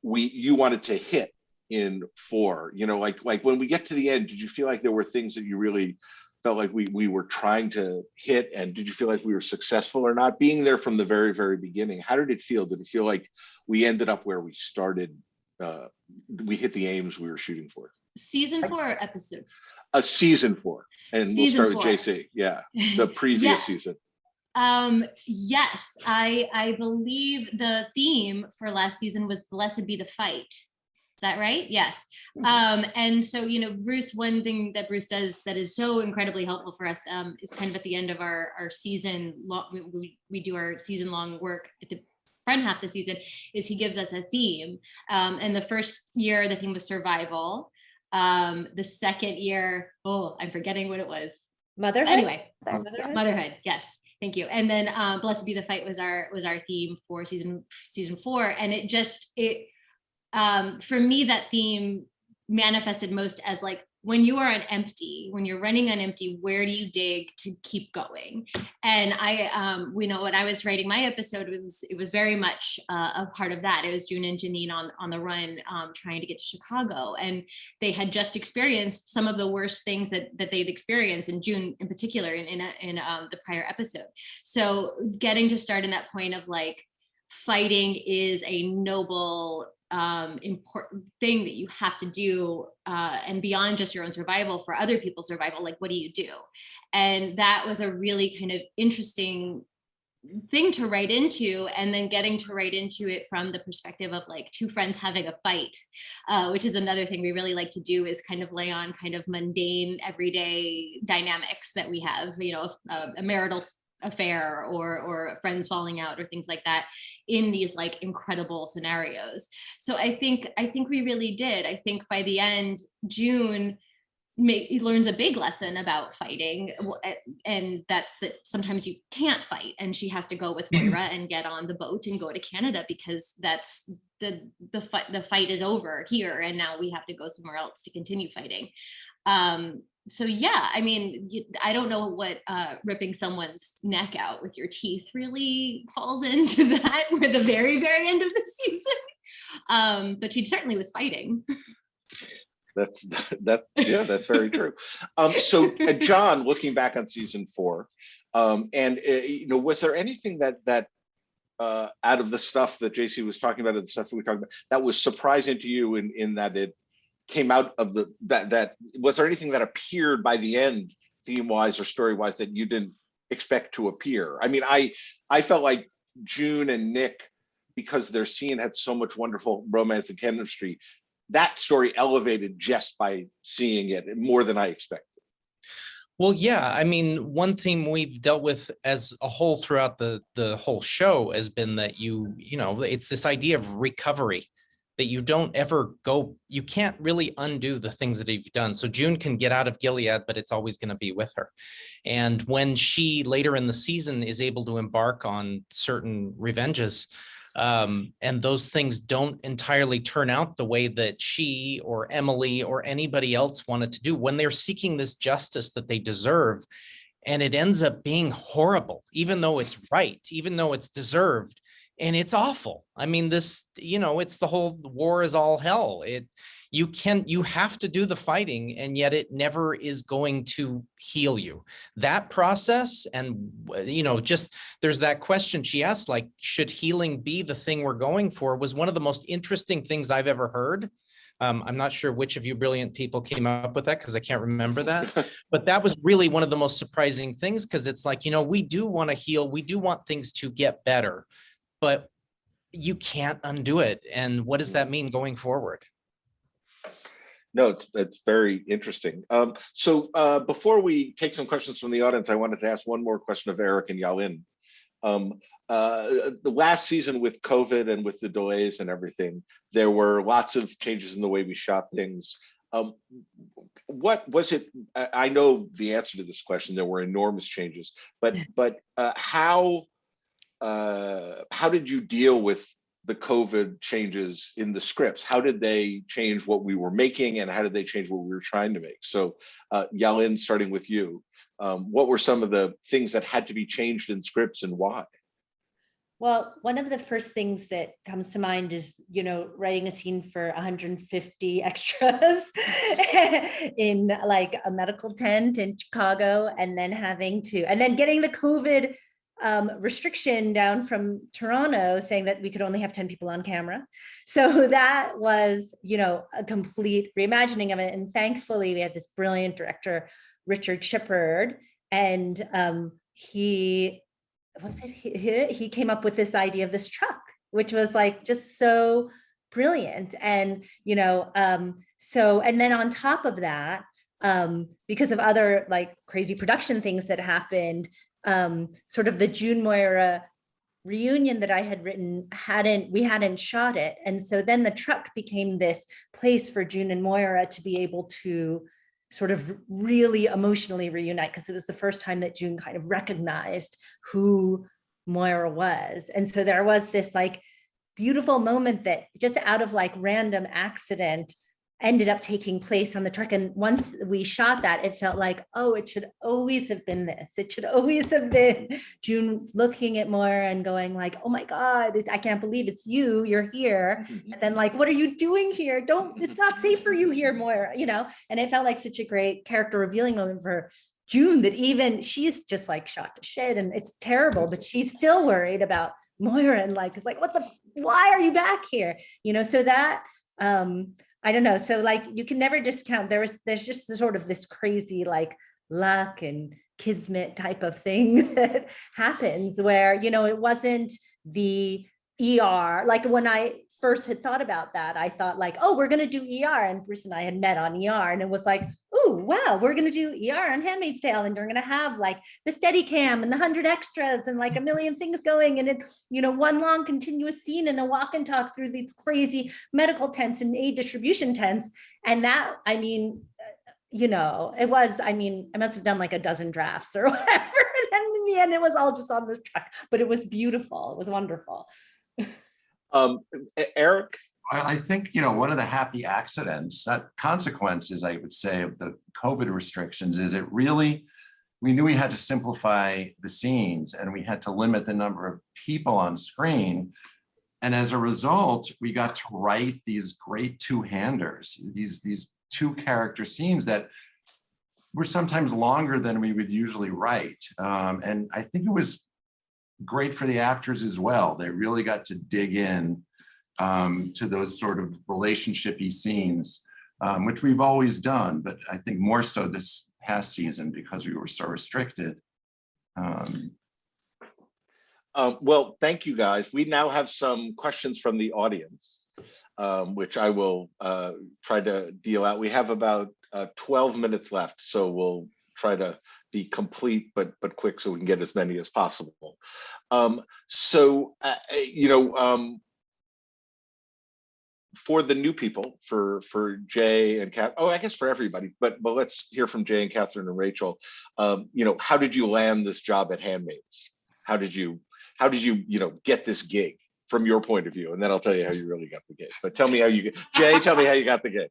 you wanted to hit in 4? Like when we get to the end, did you feel like there were things that you really felt like we were trying to hit, and did you feel like we were successful or not? Being there from the very, very beginning, how did it feel? Did it feel like we ended up where we started? We hit the aims we were shooting for? Season 4 or episode? Season 4, and we'll start with Jacey. Yeah, the previous season. Yes, I believe the theme for last season was "Blessed be the fight," Is that right? Yes. And so, you know, Bruce, one thing that Bruce does that is so incredibly helpful for us is kind of at the end of our season, we do our season long work at the front half of the season, is he gives us a theme. And the first year, the theme was survival. The second year, I'm forgetting what it was. Motherhood. Anyway, Motherhood. Motherhood. Yes. Thank you. And then Blessed Be the Fight was our theme for season 4. And for me, that theme manifested most as like, when you are when you're running on empty, where do you dig to keep going? And when I was writing my episode, it was very much a part of that. It was June and Janine on the run, trying to get to Chicago, and they had just experienced some of the worst things that they'd experienced, in June in particular, in the prior episode. So getting to start in that point of like, fighting is a noble, important thing that you have to do, and beyond just your own survival, for other people's survival, like what do you do? And that was a really kind of interesting thing to write into, and then getting to write into it from the perspective of like two friends having a fight, which is another thing we really like to do, is kind of lay on kind of mundane everyday dynamics that we have, you know, a marital affair or friends falling out or things like that, in these like incredible scenarios. So I think we really did. I think by the end, June learns a big lesson about fighting, and that's that sometimes you can't fight, and she has to go with Moira and get on the boat and go to Canada, because that's the fight is over here, and now we have to go somewhere else to continue fighting. So yeah, I mean, I don't know what ripping someone's neck out with your teeth really falls into that, with the very, very end of the season. But she certainly was fighting. That's very true. So John, looking back on season 4, was there anything that out of the stuff that Jacey was talking about, and the stuff that we talked about, that was surprising to you in that it came out of that was there anything that appeared by the end, theme-wise or story-wise, that you didn't expect to appear? I mean, I felt like June and Nick, because their scene had so much wonderful romance and chemistry, that story elevated just by seeing it more than I expected. Well, yeah, I mean, one theme we've dealt with as a whole throughout the whole show has been that you know, it's this idea of recovery, that you don't ever you can't really undo the things that you've done. So June can get out of Gilead, but it's always going to be with her. And when she later in the season is able to embark on certain revenges, and those things don't entirely turn out the way that she or Emily or anybody else wanted to do, when they're seeking this justice that they deserve, and it ends up being horrible, even though it's right, even though it's deserved. And it's awful. I mean, this, you know, it's the whole war is all hell. You have to do the fighting, and yet it never is going to heal you. That process, and, you know, just there's that question she asked, like, should healing be the thing we're going for, was one of the most interesting things I've ever heard. I'm not sure which of you brilliant people came up with that, because I can't remember that, but that was really one of the most surprising things, because it's like, you know, we do want to heal. We do want things to get better, but you can't undo it. And what does that mean going forward? No, it's very interesting. So before we take some questions from the audience, I wanted to ask one more question of Eric and Yahlin. The last season, with COVID and with the delays and everything, there were lots of changes in the way we shot things. What was it? I know the answer to this question. There were enormous changes, but how did you deal with the COVID changes in the scripts? How did they change what we were making, and how did they change what we were trying to make? So Yahlin, starting with you, what were some of the things that had to be changed in scripts, and why? Well, one of the first things that comes to mind is, you know, writing a scene for 150 extras in like a medical tent in Chicago, and then getting the COVID restriction down from Toronto, saying that we could only have 10 people on camera. So that was, you know, a complete reimagining of it. And thankfully we had this brilliant director, Richard Shukert, and he came up with this idea of this truck, which was like just so brilliant. And, so, and then on top of that, because of other like crazy production things that happened, sort of the June Moira reunion that I had written we hadn't shot it. And so then the truck became this place for June and Moira to be able to sort of really emotionally reunite, because it was the first time that June kind of recognized who Moira was. And so there was this like beautiful moment that just out of like random accident ended up taking place on the truck. And once we shot that, it felt like, oh, it should always have been this. It should always have been June looking at Moira and going like, oh my God, I can't believe it's you, you're here. And then like, what are you doing here? It's not safe for you here, Moira, and it felt like such a great character revealing moment for June, that even she's just like shot to shit and it's terrible, but she's still worried about Moira and like, it's like, why are you back here? So that, I don't know. So like, you can never discount, there's just sort of this crazy like luck and kismet type of thing that happens where, it wasn't the ER. Like when I first had thought about that, I thought like, oh, we're going to do ER. And Bruce and I had met on ER and it was like, oh, wow, we're going to do ER on Handmaid's Tale. And we're going to have like the steady cam and the 100 extras and like a million things going. And it, one long continuous scene and a walk and talk through these crazy medical tents and aid distribution tents. And that, it was, I must have done like a dozen drafts or whatever. And then in the end, it was all just on this track, but it was beautiful. It was wonderful. Eric? I think, one of the happy accidents, not consequences, I would say, of the COVID restrictions is we knew we had to simplify the scenes and we had to limit the number of people on screen. And as a result, we got to write these great two-handers, these two character scenes that were sometimes longer than we would usually write. And I think it was great for the actors as well. They really got to dig in to those sort of relationship-y scenes, which we've always done, but I think more so this past season because we were so restricted. Well, thank you guys. We now have some questions from the audience, which I will try to deal out. We have about 12 minutes left, so we'll try to be complete but quick so we can get as many as possible. For the new people, for Jay and Kath, I guess for everybody, but let's hear from Jay and Katherine and Rachel. How did you land this job at Handmaids? How did you get this gig from your point of view? And then I'll tell you how you really got the gig. But tell me how Jay, tell me how you got the gig.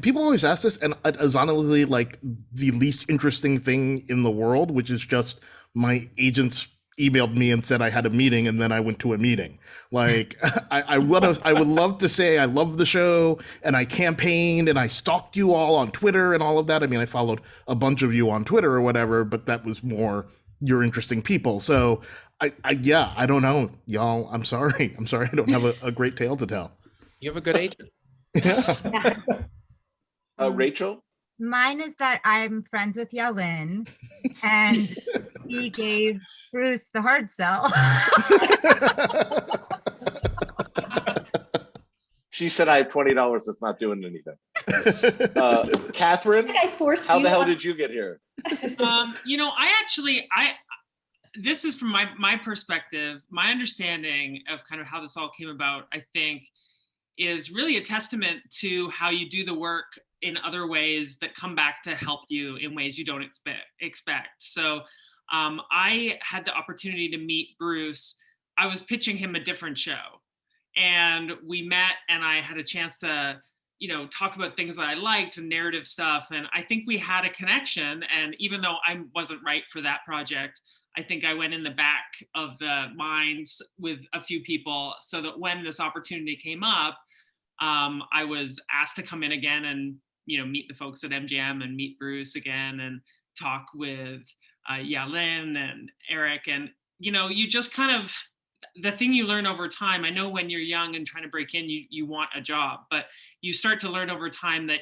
People always ask this, and it's honestly like the least interesting thing in the world, which is just my agents emailed me and said I had a meeting, and then I went to a meeting. Like I would love to say I love the show and I campaigned and I stalked you all on Twitter and all of that. I followed a bunch of you on Twitter or whatever, but that was more you're interesting people. So I don't know, y'all. I'm sorry. I don't have a great tale to tell. You have a good agent. Yeah. Rachel? Mine is that I'm friends with Yahlin and he gave Bruce the hard sell. She said, I have $20. That's not doing anything. Katherine, how the hell did you get here? This is from my perspective, my understanding of kind of how this all came about, I think, is really a testament to how you do the work in other ways that come back to help you in ways you don't expect. So I had the opportunity to meet Bruce. I was pitching him a different show and we met and I had a chance to, talk about things that I liked and narrative stuff. And I think we had a connection. And even though I wasn't right for that project, I think I went in the back of the minds with a few people so that when this opportunity came up, I was asked to come in again and, meet the folks at MGM and meet Bruce again and talk with Yahlin and Eric. And, you just kind of, the thing you learn over time, I know when you're young and trying to break in, you want a job, but you start to learn over time that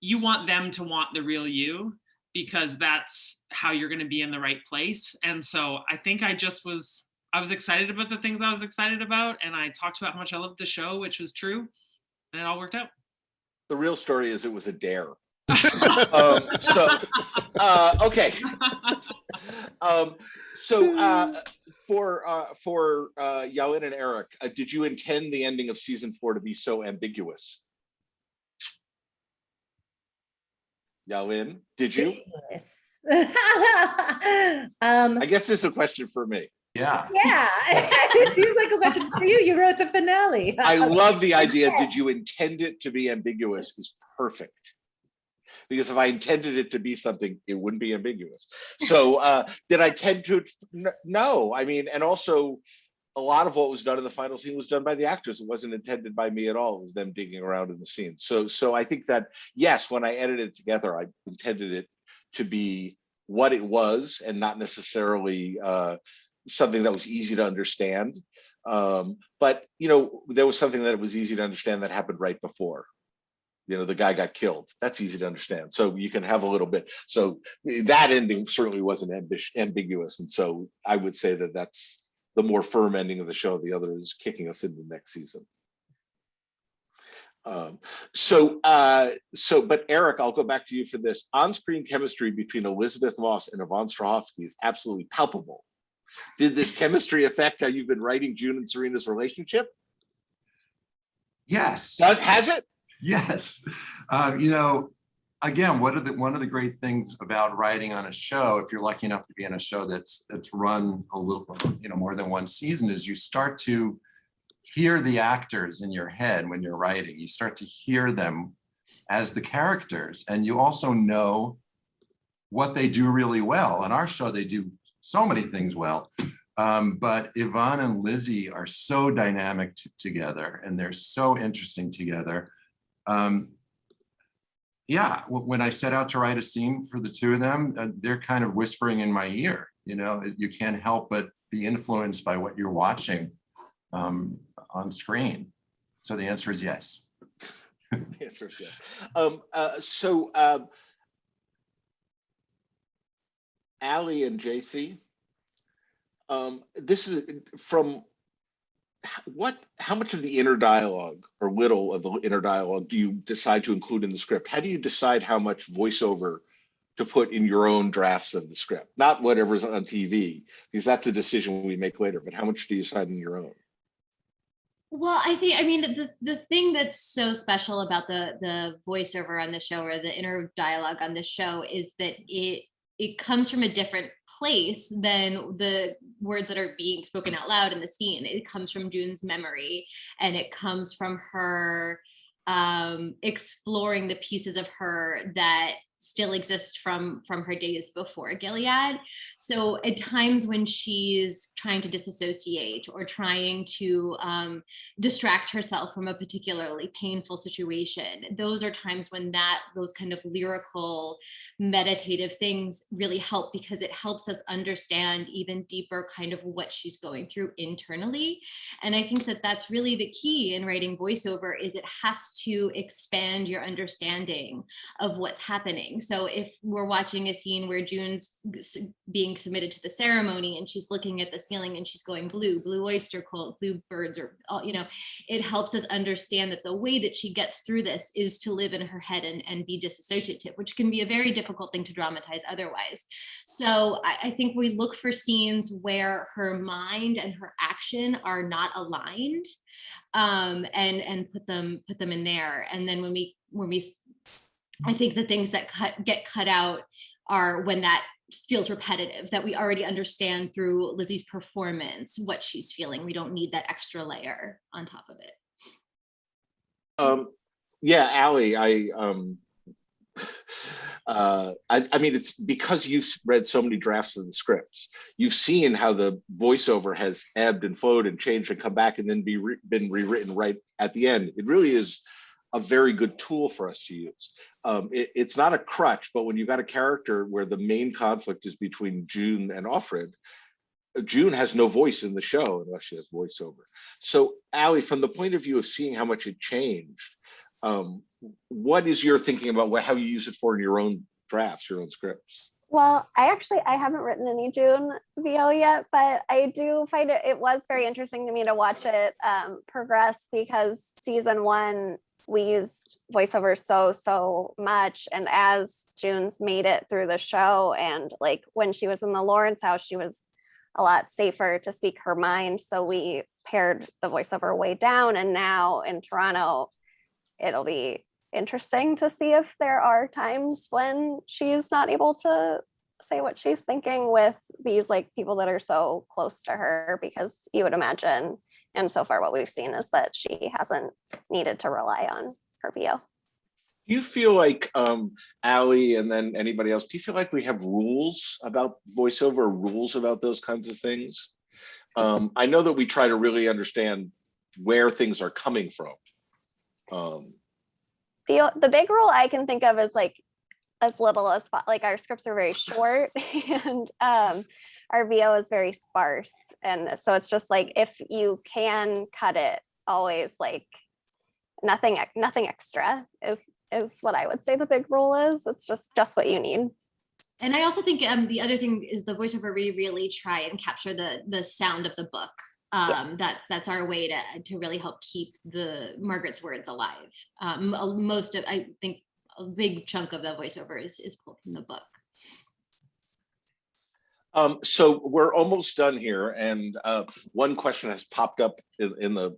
you want them to want the real you, because that's how you're going to be in the right place. And so I think I I was excited about the things I was excited about, and I talked about how much I loved the show, which was true, and it all worked out. The real story is it was a dare. Okay. For Yahlin and Eric, did you intend the ending of season 4 to be so ambiguous? Yahlin, did you? Yes. I guess this is a question for me. Yeah. Yeah, it seems like a question for you. You wrote the finale. I love the idea. Did you intend it to be ambiguous? Is perfect. Because if I intended it to be something, it wouldn't be ambiguous. So did I tend to? No. I mean, and also a lot of what was done in the final scene was done by the actors. It wasn't intended by me at all. It was them digging around in the scene. So I think that, yes, when I edited it together, I intended it to be what it was and not necessarily something that was easy to understand. But, you know, there was something that was easy to understand that happened right before. You know, the guy got killed. That's easy to understand. So you can have a little bit. So that ending certainly wasn't ambiguous. And so I would say that that's the more firm ending of the show. The other is kicking us into next season. But Eric, I'll go back to you for this. On-screen chemistry between Elizabeth Moss and Yvonne Strahovski is absolutely palpable. Did this chemistry affect how you've been writing June and Serena's relationship? Yes. Has it? Yes. You know, again, one of the great things about writing on a show, if you're lucky enough to be in a show that's run a little, you know, more than one season, is you start to hear the actors in your head when you're writing. You start to hear them as the characters, and you also know what they do really well. On our show, they do so many things well. But Yvonne and Lizzie are so dynamic together, and they're so interesting together. Yeah, when I set out to write a scene for the two of them, they're kind of whispering in my ear. You know, you can't help but be influenced by what you're watching on screen. So the answer is yes. The answer is yes. Allie and Jacey, this is from how much of the inner dialogue or little of the inner dialogue do you decide to include in the script? How do you decide how much voiceover to put in your own drafts of the script? Not whatever's on TV, because that's a decision we make later, but how much do you decide in your own? Well, I mean, the thing that's so special about the voiceover on the show, or the inner dialogue on the show, is that it comes from a different place than the words that are being spoken out loud in the scene. It comes from June's memory, and it comes from her exploring the pieces of her that still exist from her days before Gilead. So at times when she's trying to disassociate or trying to distract herself from a particularly painful situation, those are times when those kind of lyrical, meditative things really help, because it helps us understand even deeper kind of what she's going through internally. And I think that that's really the key in writing voiceover, is it has to expand your understanding of what's happening. So if we're watching a scene where June's being submitted to the ceremony and she's looking at the ceiling and she's going blue oyster cult, blue birds, or you know, it helps us understand that the way that she gets through this is to live in her head and be disassociative, which can be a very difficult thing to dramatize otherwise. So I think we look for scenes where her mind and her action are not aligned, and put them in there. And then when we I think the things that get cut out are when that feels repetitive, that we already understand through Lizzie's performance what she's feeling. We don't need that extra layer on top of it. Yeah, Allie, I mean, it's because you've read so many drafts of the scripts. You've seen how the voiceover has ebbed and flowed and changed and come back and then been rewritten right at the end. It really is a very good tool for us to use. It's not a crutch, but when you've got a character where the main conflict is between June and Offred, June has no voice in the show unless she has voiceover. So Allie, from the point of view of seeing how much it changed, what is your thinking about how you use it for in your own drafts, your own scripts? Well, I haven't written any June VO yet, but I do find it was very interesting to me to watch it progress, because season 1 we used voiceover so much, and as June's made it through the show, and like when she was in the Lawrence house, she was a lot safer to speak her mind, so we pared the voiceover way down, and now in Toronto it'll be interesting to see if there are times when she's not able to say what she's thinking with these like people that are so close to her, because you would imagine, and so far what we've seen is that she hasn't needed to rely on her VO. Do you feel like, Allie, and then anybody else, do you feel like we have rules about voiceover, rules about those kinds of things? I know that we try to really understand where things are coming from. The big rule I can think of is like as little as like our scripts are very short, and our VO is very sparse, and so it's just like if you can cut it, always like nothing extra is what I would say the big rule is. It's just what you need. And I also think the other thing is the voiceover, we really try and capture the sound of the book. Yes. That's our way to really help keep the Margaret's words alive. I think a big chunk of the voiceover is pulled from the book. So we're almost done here, and one question has popped up in the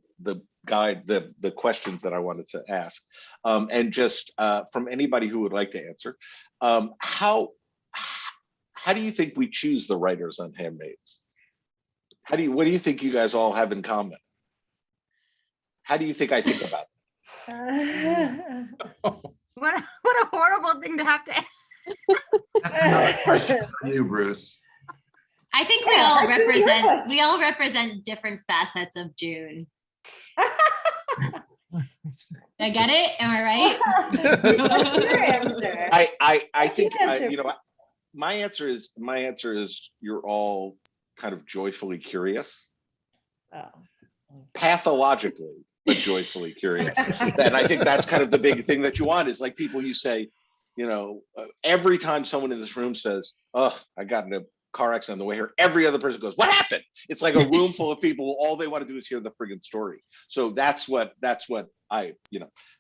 guide, the questions that I wanted to ask, and just from anybody who would like to answer, how do you think we choose the writers on Handmaids? What do you think you guys all have in common? How do you think I think about it? What a horrible thing to have to ask. That's another question for you, Bruce. I think we all represent different facets of June. I get it? Am I right? I think my answer is you're all kind of joyfully curious. Pathologically, but joyfully curious. And I think that's kind of the big thing that you want, is like people you say, every time someone in this room says, "Oh, I got in a car accident on the way here," every other person goes, "What happened?" It's like a room full of people. All they want to do is hear the friggin' story. So that's what I,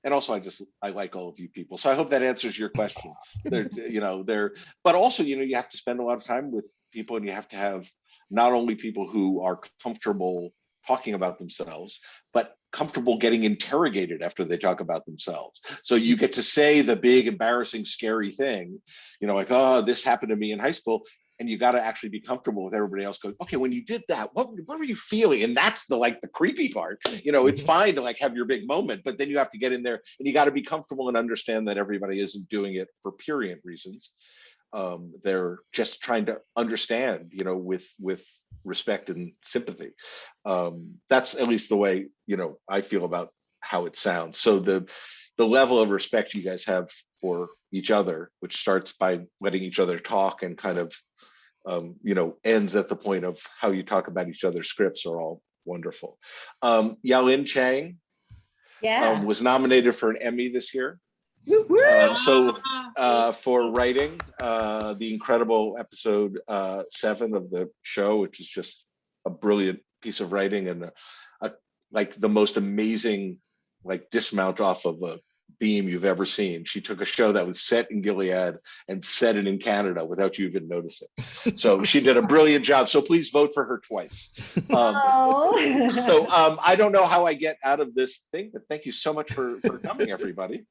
and also I like all of you people. So I hope that answers your question. But also, you have to spend a lot of time with people, and you have to have not only people who are comfortable talking about themselves, but comfortable getting interrogated after they talk about themselves. So you get to say the big, embarrassing, scary thing, like, "Oh, this happened to me in high school." And you got to actually be comfortable with everybody else going, "Okay, when you did that, what were you feeling?" And that's the creepy part. It's fine to have your big moment, but then you have to get in there, and you got to be comfortable and understand that everybody isn't doing it for prurient reasons. They're just trying to understand, with respect and sympathy. That's at least the way, I feel about how it sounds. So the level of respect you guys have for each other, which starts by letting each other talk and kind of, ends at the point of how you talk about each other's scripts, are all wonderful. Yahlin Chang was nominated for an Emmy this year. For writing the incredible episode 7 of the show, which is just a brilliant piece of writing, and the most amazing dismount off of a beam you've ever seen. She took a show that was set in Gilead and set it in Canada without you even noticing. So she did a brilliant job. So please vote for her twice. I don't know how I get out of this thing, but thank you so much for coming, everybody.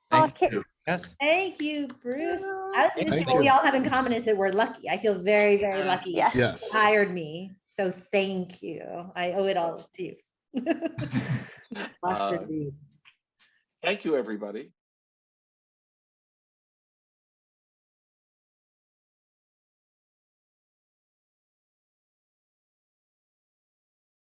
Thank you. Yes. Thank you, Bruce. What we all have in common is that we're lucky. I feel very, very lucky. Yes. You hired me. So thank you. I owe it all to you. Thank you, everybody.